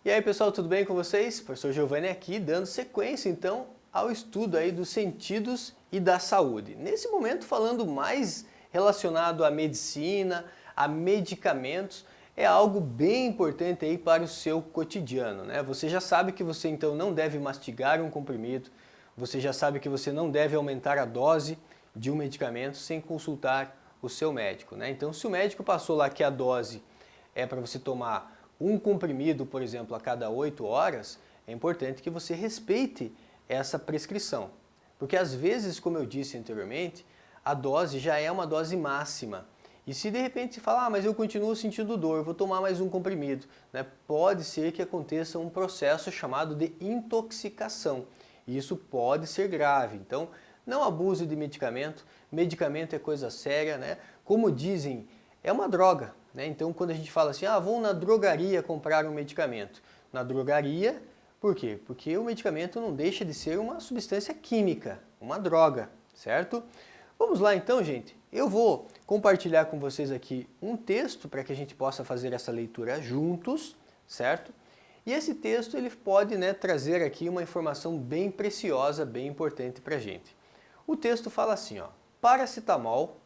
E aí pessoal, tudo bem com vocês? Professor Giovanni aqui, dando sequência então ao estudo aí dos sentidos e da saúde. Nesse momento falando mais relacionado à medicina, a medicamentos, é algo bem importante aí para o seu cotidiano, né? Você já sabe que você então não deve mastigar um comprimido, você já sabe que você não deve aumentar a dose de um medicamento sem consultar o seu médico, né? Então se o médico passou lá que a dose é para você tomar um comprimido, por exemplo, a cada 8 horas, é importante que você respeite essa prescrição. Porque às vezes, como eu disse anteriormente, a dose já é uma dose máxima. E se de repente falar, mas eu continuo sentindo dor, vou tomar mais um comprimido, né? Pode ser que aconteça um processo chamado de intoxicação. E isso pode ser grave. Então, não abuse de medicamento. Medicamento é coisa séria, né? Como dizem, é uma droga, né? Então, quando a gente fala assim, vou na drogaria comprar um medicamento. Na drogaria, por quê? Porque o medicamento não deixa de ser uma substância química, uma droga, certo? Vamos lá então, gente. Eu vou compartilhar com vocês aqui um texto para que a gente possa fazer essa leitura juntos, certo? E esse texto ele pode, né, trazer aqui uma informação bem preciosa, bem importante para a gente. O texto fala assim, paracetamol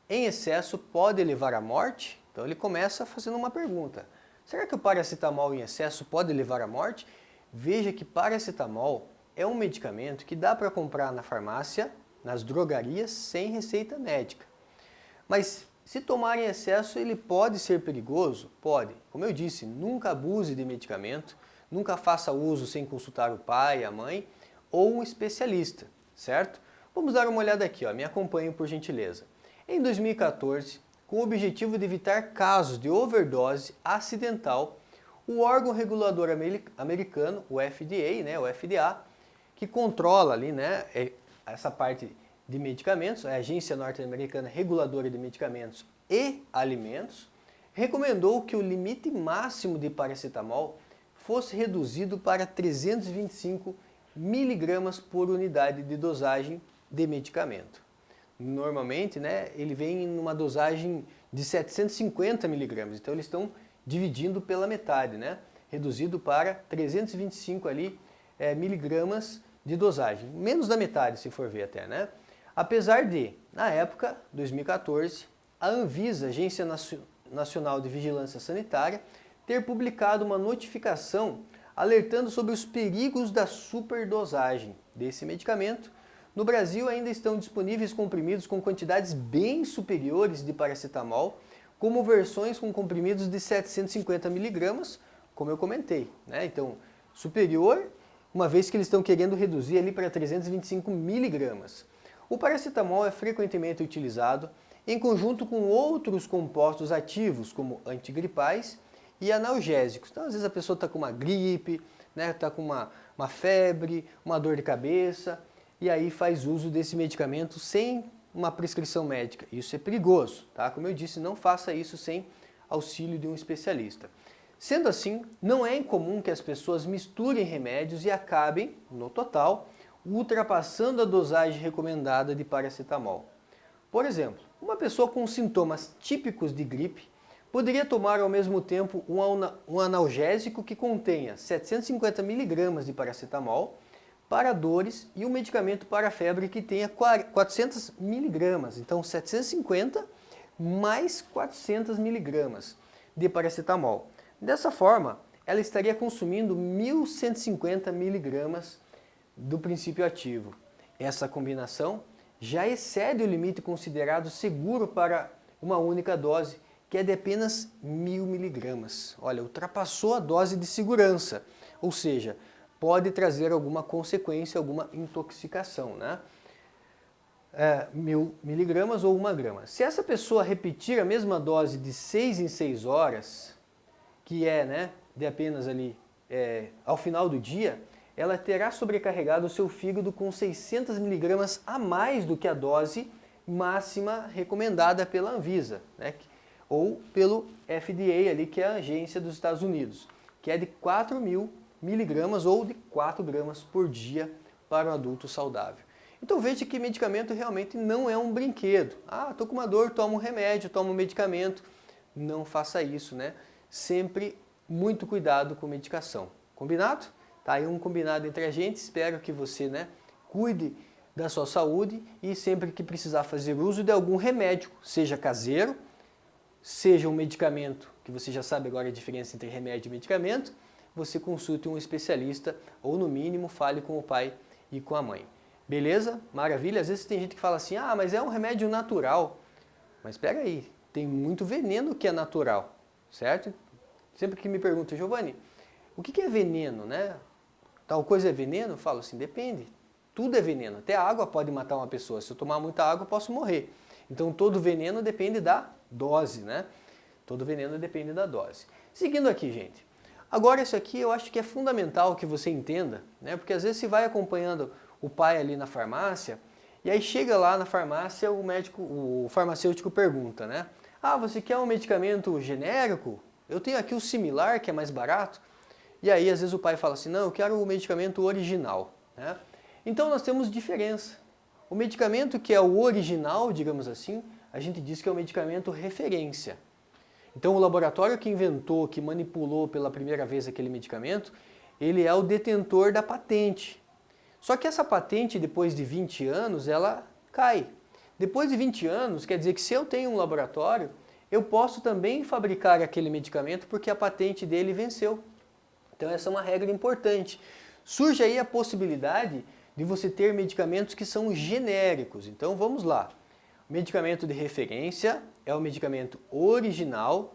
em excesso pode levar à morte? Então ele começa fazendo uma pergunta. Será que o paracetamol em excesso pode levar à morte? Veja que paracetamol é um medicamento que dá para comprar na farmácia, nas drogarias, sem receita médica. Mas se tomar em excesso, ele pode ser perigoso? Pode. Como eu disse, nunca abuse de medicamento, nunca faça uso sem consultar o pai, a mãe ou um especialista, certo? Vamos dar uma olhada aqui, me acompanhem por gentileza. Em 2014, com o objetivo de evitar casos de overdose acidental, o órgão regulador americano, o FDA, o FDA, que controla ali, essa parte de medicamentos, a Agência Norte-Americana Reguladora de Medicamentos e Alimentos, recomendou que o limite máximo de paracetamol fosse reduzido para 325 miligramas por unidade de dosagem de medicamento. Normalmente, ele vem em uma dosagem de 750 miligramas, então eles estão dividindo pela metade, reduzido para 325 miligramas de dosagem, menos da metade se for ver até, Apesar de, na época, 2014, a Anvisa, Agência Nacional de Vigilância Sanitária, ter publicado uma notificação alertando sobre os perigos da superdosagem desse medicamento. No Brasil ainda estão disponíveis comprimidos com quantidades bem superiores de paracetamol, como versões com comprimidos de 750 miligramas, como eu comentei, Então, superior, uma vez que eles estão querendo reduzir ali para 325 miligramas. O paracetamol é frequentemente utilizado em conjunto com outros compostos ativos, como antigripais e analgésicos. Então, às vezes a pessoa está com uma gripe, está com uma febre, uma dor de cabeça, e aí faz uso desse medicamento sem uma prescrição médica. Isso é perigoso, tá? Como eu disse, não faça isso sem auxílio de um especialista. Sendo assim, não é incomum que as pessoas misturem remédios e acabem, no total, ultrapassando a dosagem recomendada de paracetamol. Por exemplo, uma pessoa com sintomas típicos de gripe poderia tomar ao mesmo tempo um analgésico que contenha 750 miligramas de paracetamol para dores e um medicamento para febre que tenha 400 miligramas. Então 750 mais 400 miligramas de paracetamol. Dessa forma, ela estaria consumindo 1.150 miligramas do princípio ativo. Essa combinação já excede o limite considerado seguro para uma única dose, que é de apenas 1.000 miligramas. Olha, ultrapassou a dose de segurança, ou seja, pode trazer alguma consequência, alguma intoxicação, 1.000 miligramas ou 1 grama. Se essa pessoa repetir a mesma dose de 6 em 6 horas, que é de apenas ali ao final do dia, ela terá sobrecarregado o seu fígado com 600 miligramas a mais do que a dose máxima recomendada pela Anvisa, ou pelo FDA, ali, que é a agência dos Estados Unidos, que é de 4.000 miligramas ou de 4 gramas por dia para um adulto saudável. Então veja que medicamento realmente não é um brinquedo. Estou com uma dor, tomo um remédio, tomo um medicamento. Não faça isso, Sempre muito cuidado com medicação. Combinado? Tá aí um combinado entre a gente, espero que você, cuide da sua saúde e sempre que precisar fazer uso de algum remédio, seja caseiro, seja um medicamento, que você já sabe agora a diferença entre remédio e medicamento, você consulte um especialista ou no mínimo fale com o pai e com a mãe. Beleza? Maravilha? Às vezes tem gente que fala assim, ah, mas é um remédio natural. Mas espera aí, tem muito veneno que é natural, certo? Sempre que me perguntam, Giovanni, o que é veneno, né? Tal coisa é veneno? Eu falo assim, depende. Tudo é veneno. Até a água pode matar uma pessoa. Se eu tomar muita água, eu posso morrer. Então todo veneno depende da dose, né? Todo veneno depende da dose. Seguindo aqui, gente. Agora isso aqui eu acho que é fundamental que você entenda, né? Porque às vezes você vai acompanhando o pai ali na farmácia, e aí chega lá na farmácia, o farmacêutico pergunta, né? Ah, você quer um medicamento genérico? Eu tenho aqui o similar, que é mais barato. E aí às vezes o pai fala assim, não, eu quero o medicamento original, né? Então nós temos diferença. O medicamento que é o original, digamos assim, a gente diz que é o medicamento referência. Então o laboratório que inventou, que manipulou pela primeira vez aquele medicamento, ele é o detentor da patente. Só que essa patente, depois de 20 anos, ela cai. Depois de 20 anos, quer dizer que se eu tenho um laboratório, eu posso também fabricar aquele medicamento porque a patente dele venceu. Então essa é uma regra importante. Surge aí a possibilidade de você ter medicamentos que são genéricos. Então vamos lá. O medicamento de referência é o medicamento original,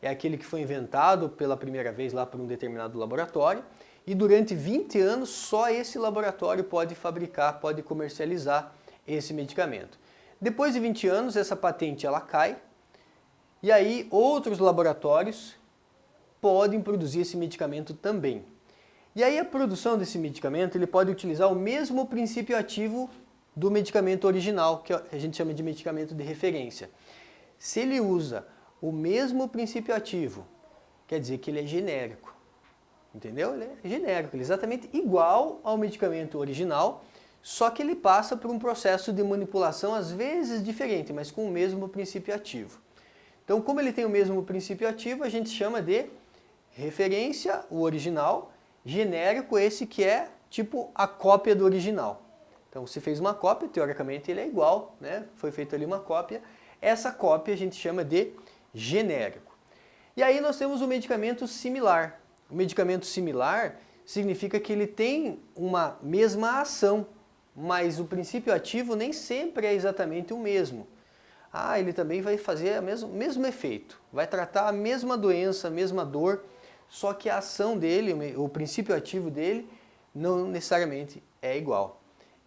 é aquele que foi inventado pela primeira vez lá por um determinado laboratório, e durante 20 anos só esse laboratório pode fabricar, pode comercializar esse medicamento. Depois de 20 anos essa patente ela cai, e aí outros laboratórios podem produzir esse medicamento também. E aí a produção desse medicamento, ele pode utilizar o mesmo princípio ativo do medicamento original, que a gente chama de medicamento de referência. Se ele usa o mesmo princípio ativo, quer dizer que ele é genérico. Entendeu? Ele é genérico, ele é exatamente igual ao medicamento original, só que ele passa por um processo de manipulação às vezes diferente, mas com o mesmo princípio ativo. Então, como ele tem o mesmo princípio ativo, a gente chama de referência, o original, genérico, esse que é tipo a cópia do original. Então você fez uma cópia, teoricamente ele é igual, né? Foi feita ali uma cópia. Essa cópia a gente chama de genérico. E aí nós temos o medicamento similar. O medicamento similar significa que ele tem uma mesma ação, mas o princípio ativo nem sempre é exatamente o mesmo. Ah, ele também vai fazer o mesmo efeito, vai tratar a mesma doença, a mesma dor, só que a ação dele, o princípio ativo dele, não necessariamente é igual.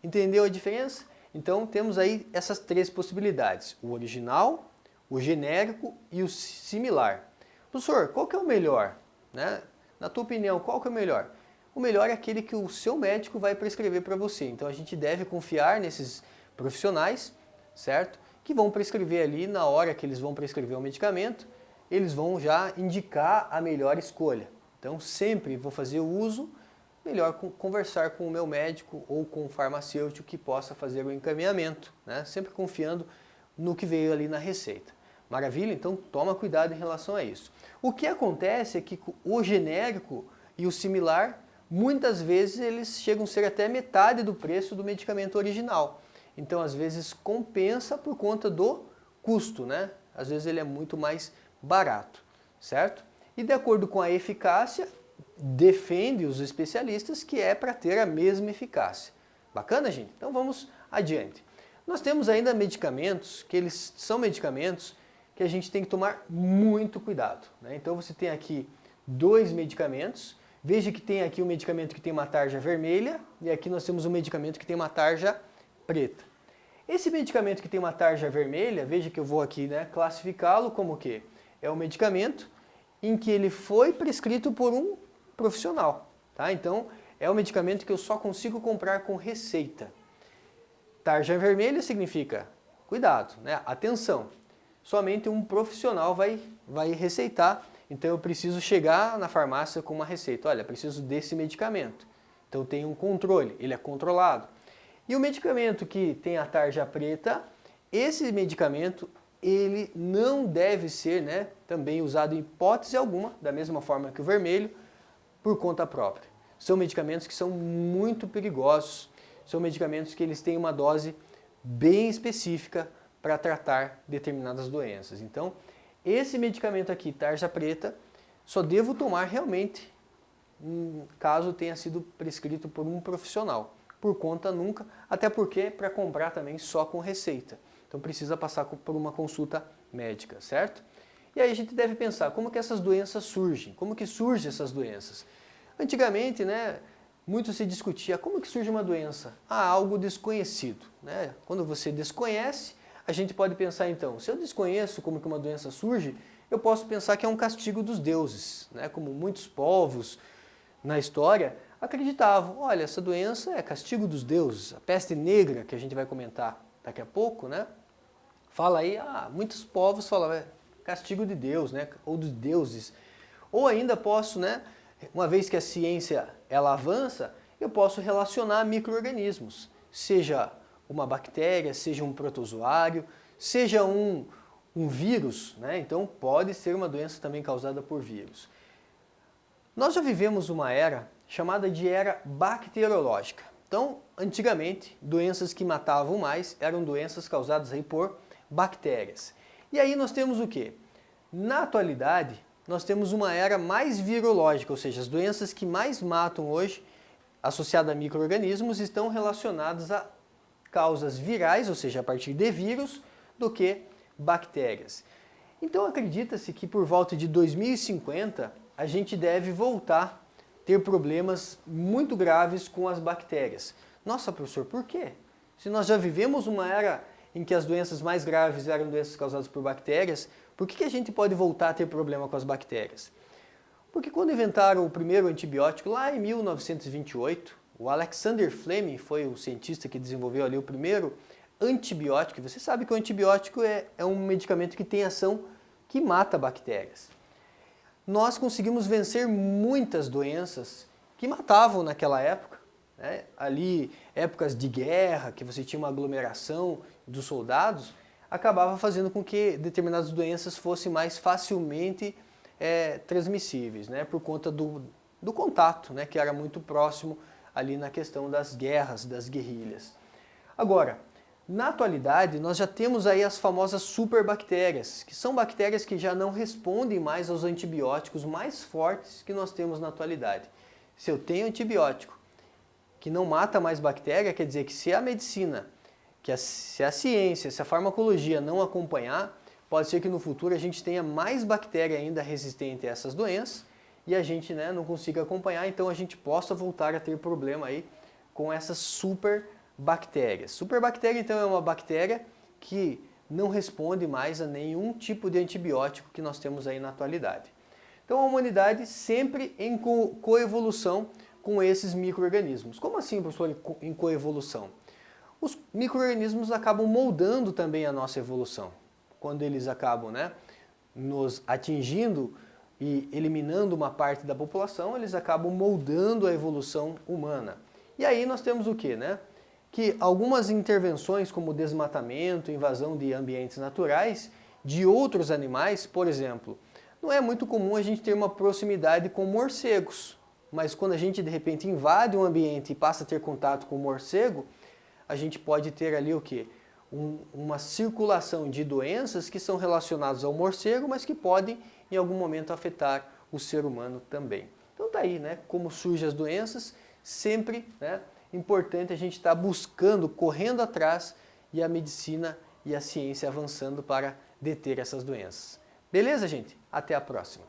Entendeu a diferença? Então temos aí essas três possibilidades, o original, o genérico e o similar. Professor, qual que é o melhor? Né? Na tua opinião, qual que é o melhor? O melhor é aquele que o seu médico vai prescrever para você. Então a gente deve confiar nesses profissionais, certo? Que vão prescrever ali, na hora que eles vão prescrever o medicamento, eles vão já indicar a melhor escolha. Então sempre vou fazer o uso, melhor conversar com o meu médico ou com o farmacêutico que possa fazer o encaminhamento, né? Sempre confiando no que veio ali na receita. Maravilha? Então toma cuidado em relação a isso. O que acontece é que o genérico e o similar, muitas vezes eles chegam a ser até metade do preço do medicamento original. Então às vezes compensa por conta do custo, né? Às vezes ele é muito mais barato, certo? E de acordo com a eficácia, defende os especialistas que é para ter a mesma eficácia. Bacana, gente? Então vamos adiante. Nós temos ainda medicamentos, que eles são medicamentos que a gente tem que tomar muito cuidado, né? Então você tem aqui dois medicamentos. Veja que tem aqui um medicamento que tem uma tarja vermelha e aqui nós temos um medicamento que tem uma tarja preta. Esse medicamento que tem uma tarja vermelha, veja que eu vou aqui, né, classificá-lo como o quê? É um medicamento em que ele foi prescrito por um profissional, tá? Então é um medicamento que eu só consigo comprar com receita. Tarja vermelha significa cuidado, né? Atenção. Somente um profissional vai receitar, então eu preciso chegar na farmácia com uma receita. Olha, preciso desse medicamento. Então tem um controle, ele é controlado. E o medicamento que tem a tarja preta, esse medicamento ele não deve ser, né, também usado em hipótese alguma, da mesma forma que o vermelho, por conta própria. São medicamentos que são muito perigosos, são medicamentos que eles têm uma dose bem específica para tratar determinadas doenças. Então, esse medicamento aqui, tarja preta, só devo tomar realmente caso tenha sido prescrito por um profissional. Por conta nunca, até porque para comprar também só com receita. Então precisa passar por uma consulta médica, certo? E aí a gente deve pensar, como que essas doenças surgem? Como que surgem essas doenças? Antigamente, né, muito se discutia como que surge uma doença? Algo desconhecido, né? Quando você desconhece, a gente pode pensar então, se eu desconheço como que uma doença surge, eu posso pensar que é um castigo dos deuses, né? Como muitos povos na história acreditavam, olha, essa doença é castigo dos deuses, a peste negra que a gente vai comentar daqui a pouco, né? Fala aí, muitos povos falam, é castigo de Deus, né? Ou dos deuses. Ou ainda posso, né? Uma vez que a ciência ela avança, eu posso relacionar micro-organismos, seja uma bactéria, seja um protozoário, seja um vírus, né? Então pode ser uma doença também causada por vírus. Nós já vivemos uma era chamada de era bacteriológica. Então, antigamente, doenças que matavam mais eram doenças causadas aí por bactérias. E aí nós temos o quê? Na atualidade, nós temos uma era mais virológica, ou seja, as doenças que mais matam hoje, associadas a micro-organismos, estão relacionadas a causas virais, ou seja, a partir de vírus, do que bactérias. Então acredita-se que por volta de 2050 a gente deve voltar a ter problemas muito graves com as bactérias. Nossa, professor, por quê? Se nós já vivemos uma era em que as doenças mais graves eram doenças causadas por bactérias, por que a gente pode voltar a ter problema com as bactérias? Porque quando inventaram o primeiro antibiótico, lá em 1928, o Alexander Fleming foi o cientista que desenvolveu ali o primeiro antibiótico. Você sabe que o antibiótico é um medicamento que tem ação que mata bactérias. Nós conseguimos vencer muitas doenças que matavam naquela época, né? Ali, épocas de guerra, que você tinha uma aglomeração dos soldados, acabava fazendo com que determinadas doenças fossem mais facilmente transmissíveis, né? Por conta do contato, né? Que era muito próximo ali na questão das guerras, das guerrilhas. Agora, na atualidade, nós já temos aí as famosas superbactérias, que são bactérias que já não respondem mais aos antibióticos mais fortes que nós temos na atualidade. Se eu tenho antibiótico que não mata mais bactéria, quer dizer que se a medicina, se a ciência, se a farmacologia não acompanhar, pode ser que no futuro a gente tenha mais bactéria ainda resistente a essas doenças e a gente, né, não consiga acompanhar, então a gente possa voltar a ter problema aí com essas superbactérias. Superbactéria, então, é uma bactéria que não responde mais a nenhum tipo de antibiótico que nós temos aí na atualidade. Então a humanidade sempre em coevolução com esses micro-organismos. Como assim, professor, em coevolução? Os micro-organismos acabam moldando também a nossa evolução. Quando eles acabam, né, nos atingindo e eliminando uma parte da população, eles acabam moldando a evolução humana. E aí nós temos o quê, né? Que algumas intervenções como desmatamento, invasão de ambientes naturais de outros animais, por exemplo, não é muito comum a gente ter uma proximidade com morcegos, mas quando a gente de repente invade um ambiente e passa a ter contato com o morcego, a gente pode ter ali o quê? Uma circulação de doenças que são relacionadas ao morcego, mas que podem em algum momento afetar o ser humano também. Então tá aí, né? Como surgem as doenças, sempre, né, importante a gente estar buscando, correndo atrás e a medicina e a ciência avançando para deter essas doenças. Beleza, gente? Até a próxima!